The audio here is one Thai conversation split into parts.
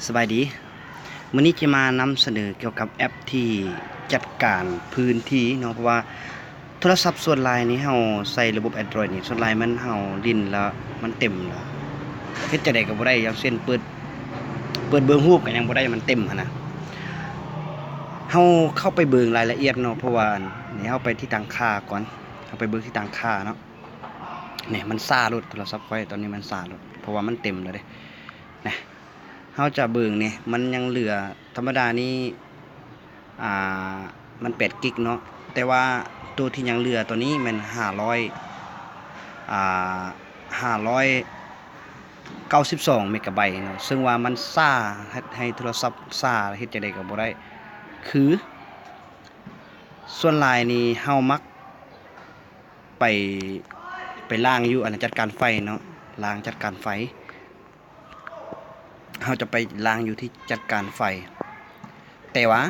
สบายดีมื้อนี้จะมานำเสนอเกี่ยวกับแอปที่จัดการพื้นที่เนาะเพราะว่าโทรศัพท์ส่วนหลายนี่เฮาใช้ระบบ Android นี่ส่วนหลายมันเฮาลิ้นแล้วมันเต็มแล้วเฮ็ดจังได๋ก็บ่ได้อย่างเช่นเบิ่งรูปก็ยังบ่ได้มันเต็มหันน่ะเฮาเข้าไปเบิ่งรายละเอียดเนาะเพราะว่านี่เฮาไปที่ตั้งค่าก่อนเฮาไปเบิ่งที่ตั้งค่าเนาะนี่มันซ่าโลดโทรศัพท์ข้อยตอนนี้มันซ่าโลดเพราะว่ามันเต็มแล้วเด้นะเฮาจะเบิ่งนี่มันยังเหลือธรรมดานี่อ่ามัน8กิกเนาะแต่ว่าตัวที่ยังเหลือตัวนี้มัน592เมกะไบต์เนาะซึ่งว่ามันซ่าให้โทรศัพท์ซ่าเฮ็ดจังได๋ก็บ่ได้คือส่วนหลายนี่เฮามักไปล้างอยู่อันจัดการไฟเนาะล้างจัดการไฟเฮาจะไปล้างอยู่ที่จัดการไฟแต่ว่า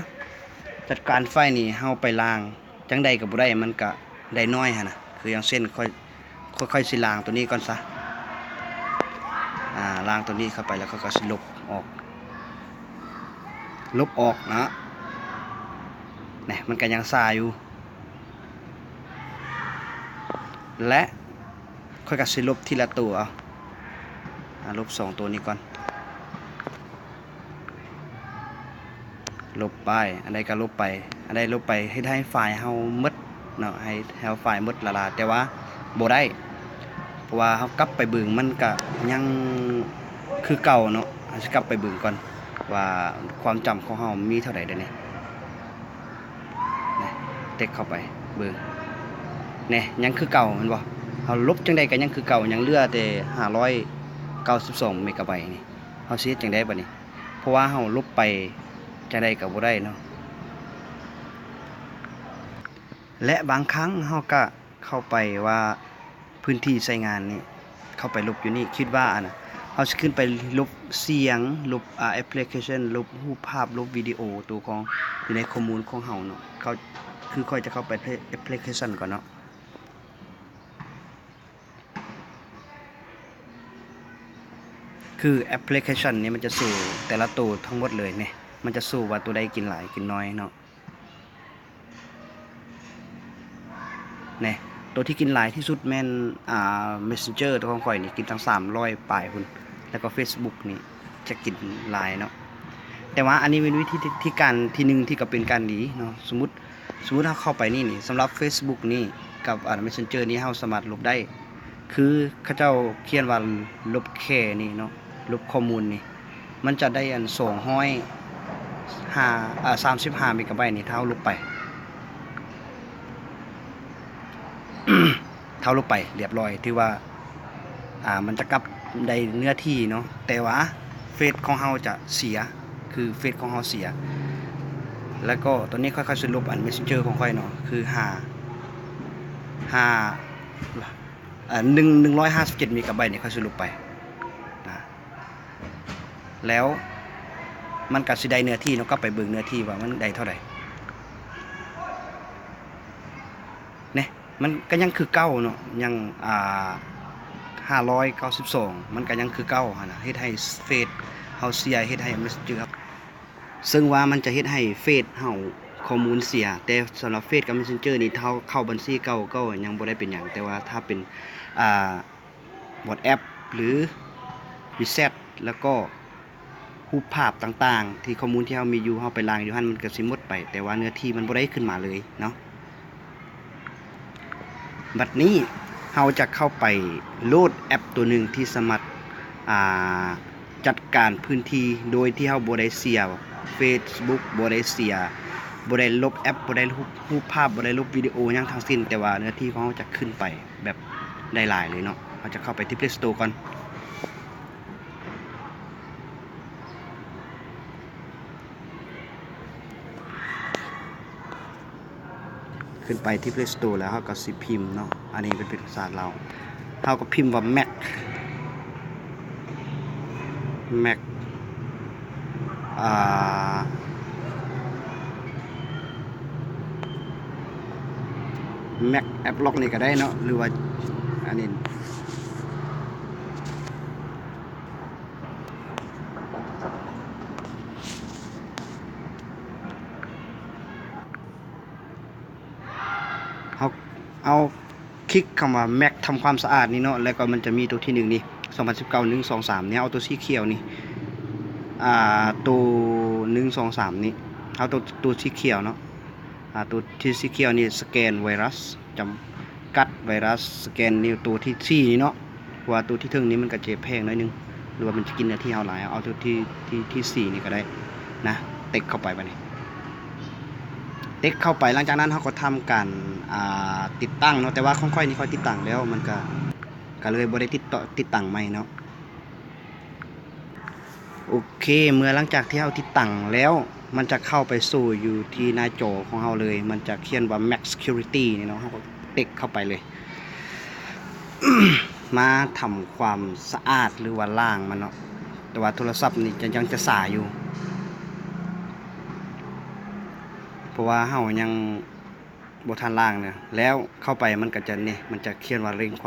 จัดการไฟนี่เฮาไปล้างจังใดก็บ่ได้มันก็ได้น้อยหั่นน่ะคืออย่างเช่นค่อยสิล้างตัวนี้ก่อนซะล้างตัวนี้เข้าไปแล้วก็สิลบออกนะนี่มันก็ยังซ่าอยู่และค่อยก็สิลบทีละตัวเอาลบ2ตัวนี้ก่อนลบไปอันใดก็ลบไปอันใดลบไปให้ไฟล์เฮาหมดเนาะให้ไฟล์หมดละลาแต่ว่าบ่ได้เพราะว่าเฮากลับไปเบิ่งมันก็ยังคือเก่าเนาะเฮาสิกลับไปเบิ่งก่อนว่าความจำของเฮามีเท่าใดเดี๋ยวนี้นี่เต็กเข้าไปเบิ่งนี่ยังคือเก่าแม่นบ่เฮาลบจังได๋ก็ยังคือเก่ายังเหลือแต่592เมกะไบต์นี่เฮาสิเฮ็ดจังได๋บัดนี้เพราะว่าเฮาลบไปจังได๋ก็บ่ได้เนาะและบางครั้งเฮาก็เข้าไปว่าพื้นที่ใช้งานนี่เข้าไปลบอยู่นี่คิดว่าน่ะเฮาสิขึ้นไปลบเสียงลบแอปพลิเคชันลบรูปภาพลบวิดีโอตัวของอยู่ในข้อมูลของเฮาเนาะเขาคือค่อยจะเข้าไปแอปพลิเคชันก่อนเนาะคือแอปพลิเคชันนี้มันจะสู่แต่ละตัวทั้งหมดเลยเนี่ยมันจะสู่ว่าตัวใดกินหลายกินน้อยเนาะเนี่ยตัวที่กินหลายที่สุดแม่นMessenger ตัวของข่อยนี่กินตั้ง300ปลายพุ่นแล้วก็ Facebook นี่จะกินหลายเนาะแต่ว่าอันนี้เป็นวิธีที่การที่นึงที่ก็เป็นการดีเนาะสมมุติถ้าเข้าไปนี่สำหรับ Facebook นี่กับMessenger นี่เฮาสามารถลบได้คือเขาเจ้าเขียนว่าลบแค่นี่เนาะลบข้อมูลนี่มันจะได้อัน35เมกะไบต์นี่เท่าลบไป เท่าลบไปเรียบร้อยที่ว่ามันจะกลับได้เนื้อที่เนาะแต่ว่าเฟซของเฮาจะเสียคือเฟซของเฮาเสียแล้วก็ตอนนี้ค่อยๆสรุปMessenger ของค่อยเนาะคือ157เมกะไบต์นี่ค่อยสรุปไปนะแล้วมันก็สิได้เนื้อที่เนาะก็ไปเบิ่งเนื้อที่ว่ามันได้เท่าใดเนี่ยมันก็ยังคือเก่าเนาะยัง592มันก็ยังคือเก่าหั่นน่ะเฮ็ดให้เฟซเฮาเสียเฮ็ดให้ Messenger ครับซึ่งว่ามันจะเฮ็ดให้เฟซเฮาข้อมูลเสียแต่สำหรับเฟซกับ Messenger นี่เข้าบัญชีเก่าก็ยังบ่ได้เป็นหยังแต่ว่าถ้าเป็นWhatsApp หรือ WeChat แล้วก็รูปภาพต่างๆที่ข้อมูลที่เฮามีอยู่เฮาไปล้างอยู่หั่นมันก็สิหมดไปแต่ว่าเนื้อที่มันบ่ได้ขึ้นมาเลยเนาะบัดนี้เฮาจะเข้าไปโหลดแอปตัวหนึ่งที่สามารถจัดการพื้นที่โดยที่เฮาบ่ได้เสีย Facebook บ่ได้เสียบ่ได้ลบแอปบ่ได้รูปภาพบ่ได้ลบวิดีโอหยังทั้งสิ้นแต่ว่าเนื้อที่ของเฮาจะขึ้นไปแบบได้หลายเลยเนาะเฮาจะเข้าไปที่ Play Store ก่อนขึ้นไปที่ Play Store แล้วเฮาก็สิพิมพ์เนาะอันนี้เป็นภาษาลาวเฮาก็พิมพ์ว่า Mac Mac App Lock นี่ก็ได้เนาะหรือว่าอันนี้ ม เอาคลิกคำว่า Mac ทำความสะอาดนี่เนาะแล้วก็มันจะมีตัวที่1นี่2019 123เนี่ยเอาตัวสีเขียวนี่ตัว123นี่เอาตัวสีเขียวเนาะตัวที่สีเขียวนี่สแกนไวรัสจำกัดไวรัสสแกนนิ้วตัวที่4นี่เนาะว่าตัวที่ถึงนี้มันก็จะแพงหน่อยนึงหรือว่ามันจะกินเนื้อที่เฮาหลายเอาตัวที่4นี่ก็ได้นะเต็กเข้าไปบัดนี้เต็กเข้าไปหลังจากนั้นเฮาก็ทำการติดตั้งเนาะแต่ว่าของค่อยนี่ค่อยติดตั้งแล้วมันก็เลยบ่ได้ติดตั้งใหม่เนาะโอเคเมื่อหลังจากที่เฮาติดตั้งแล้วมันจะเข้าไปสู่อยู่ที่หน้าจอของเฮาเลยมันจะเขียนว่า Max Security นี่เนาะเฮาก็เต็กเข้าไปเลย มาทำความสะอาดหรือว่าล้างมันเนาะแต่ว่าโทรศัพท์นี่ยังจะสายอยู่เพราะว่าเฮายังบ่ทันล้างเนี่ยแล้วเข้าไปมันก็จะนี่มันจะเขียนว่าเร่งค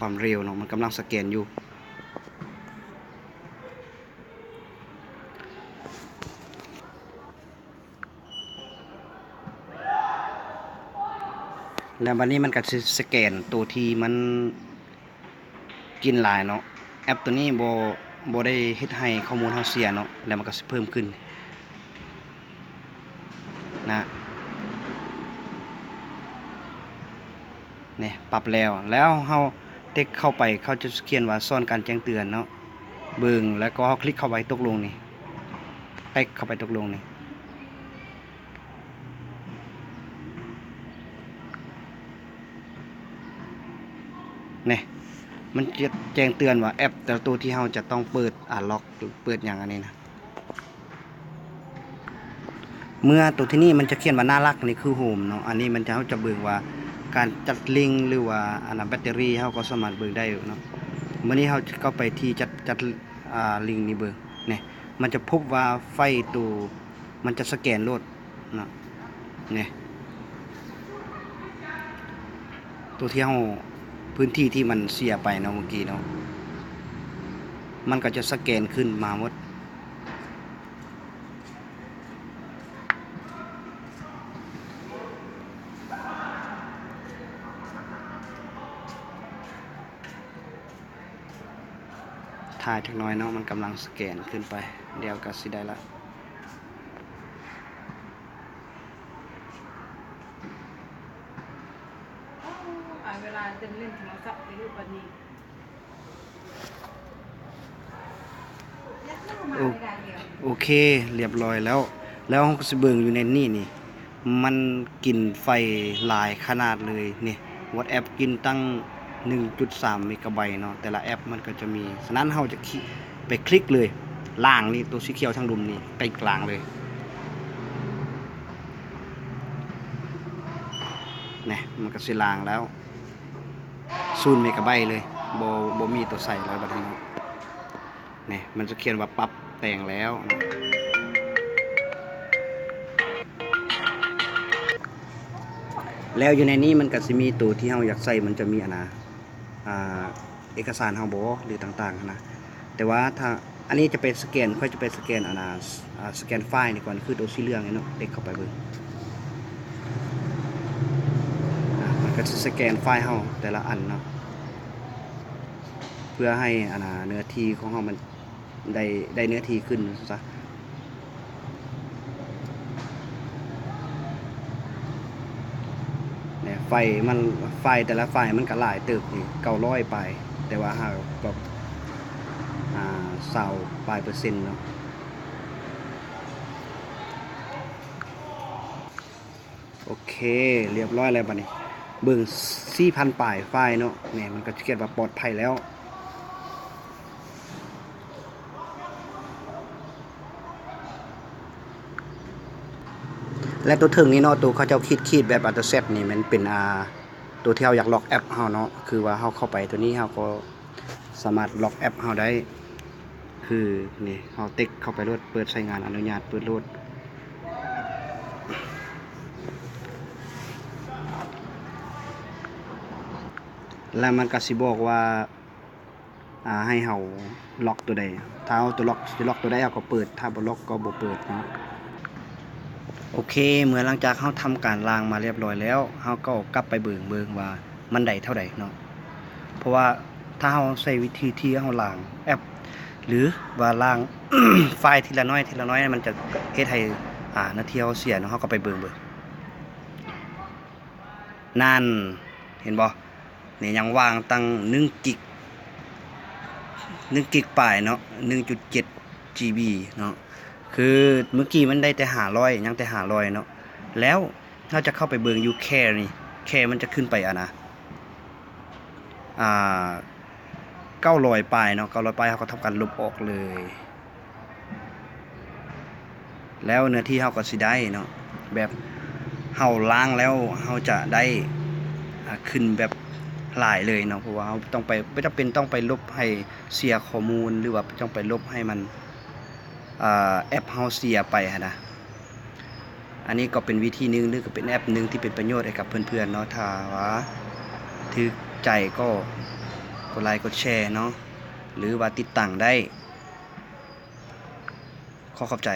วามเร็วเนาะมันกำลังสแกนอยู่แล้ววันนี้มันก็สิสแกนตัวที่มันกินหลายเนาะแอปตัวนี้บ่ได้เฮ็ดให้ข้อมูลเฮาเสียเนาะแล้วมันก็สิเพิ่มขึ้นนะนี่ปรับแล้วเฮาเต็กเข้าไปเขาจะเขียนว่าซ่อนการแจ้งเตือนเนาะเบิ่งแล้วก็เฮาคลิกเข้าไปตกลงนี่เต็กเข้าไปตกลงนี่นี่มันจะแจ้งเตือนว่าแอปแต่ละตัวที่เฮาจะต้องเปิดล็อกเปิดอย่างอันนี้นะเมื่อตัวที่นี่มันจะเขียนว่าน่ารักนี่คือโฮมเนาะอันนี้มันจะเฮาจะเบิ่งว่าการจัดลิงก์หรือว่าแบตเตอรี่เฮาก็สามารถเบิ่งได้เนาะมื้อนี้เฮาก็ไปที่จัดลิงก์นี่เบิ่งนี่มันจะพบว่าไฟตัวมันจะสแกนโลดเนาะนี่ตัวที่เฮาพื้นที่ที่มันเสียไปเนาะเมื่อกี้เนาะมันก็จะสแกนขึ้นมาหมดถ่ายจักหน่อยเนาะมันกำลังสแกนขึ้นไปเดี๋ยวก็สิได้ละเวลาจะเล่นโทรศัพท์ในรูปวันนี้โอเคเรียบร้อยแล้วห้องสิเบิงอยู่ในนี่มันกินไฟหลายขนาดเลยนี่ WhatsApp กินตั้ง 1.3 เมกะไบต์เนาะแต่ละแอปมันก็จะมีฉะนั้นเราจะไปคลิกเลยล่างนี่ตัวสีเขียวทางดุมนี่ไปกลางเลยนี่มันก็สิล่างแล้ว0 เมกะไบต์เลยบ่มีตัวใส่แล้วบัดนี้นี่มันจะเขียนว่าปรับแต่งแล้วแล้วอยู่ในนี้มันก็จะมีตัวที่เราอยากใส่มันจะมีเอกสารเฮาบ่หรือต่างๆนะแต่ว่าถ้าอันนี้จะเป็นสแกนค่อยจะเป็นสแกนสแกนไฟล์นี่ก่อนคือตัวสีเหลืองนี่เนาะเด็กเข้าไปเบิ่งมันก็จะสแกนไฟล์เฮาแต่ละอันเนาะเพื่อให้เนื้อที่ของเฮามันได้เนื้อที่ขึ้นซะเนี่ยไฟแต่ละไฟมันก็หลายเติบนี่900ไปแต่ว่าหาแบบ20%เนาะโอเคเรียบร้อยแล้วบัดนี้เบิ่ง 4,000 ปลายไฟล์เนาะเนี่ยมันก็เขียนว่าปลอดภัยแล้วและตัวถึงนี่เนาะตัวเขาเจ้าคิดแบบอัลเทอร์เซตนี่มันเป็นตัวที่เราอยากล็อกแอปเฮาเนาะคือว่าเฮาเข้าไปตัวนี้เฮาก็สามารถล็อกแอปเฮาได้คือนี่เฮาติ๊กเข้าไปรวดเปิดใช้งานอนุญาตเปิดรวดแล้วมันก็สิบอกว่าให้เฮาล็อกตัวใดถ้าเอาตัวล็อกสิล็อกตัวใดเฮาก็เปิดถ้าบ่ล็อกก็บ่เปิดเนาะ โอเคเมื่อหลังจากเฮาทำการล้างมาเรียบร้อยแล้วเฮาก็กลับไปเบิ่งว่ามันได้เท่าใดเนาะเพราะว่าถ้าเฮาใช้วิธีที่เฮาล้างแอปหรือว่าล้าง ไฟล์ทีละน้อยทีละน้อยมันจะเฮ็ดให้นาทีเฮาเสียเนาะเฮาก็ไปเบิ่งนั่นเห็นบ่นี่ยังวางตั้ง1 กิก1 กิกปลายเนาะ 1.7 GB เนาะคือเมื่อกี้มันได้แต่500ยังแต่500เนาะแล้วเราจะเข้าไปเบิ่งอยู่แค่นี่แค่มันจะขึ้นไปนะ900ปลายเนาะ900ปลายเขาก็ทำการลบออกเลย แล้วเนื้อที่เฮาก็สิได้เนาะแบบเฮาล้างแล้วเฮาจะได้ขึ้นแบบหลายเลยเนาะเพราะว่าเฮาต้องไปไม่จำเป็นต้องไปลบให้เสียข้อมูลหรือว่าต้องไปลบให้มันแอปเฮาเสียไปนะอันนี้ก็เป็นวิธีนึงหรือก็เป็นแอปนึงที่เป็นประโยชน์ให้กับเพื่อนๆเนาะถ้าว่าถูกใจก็กดไลค์กดแชร์เนาะหรือว่าติดตั้งได้ขอขอบใจ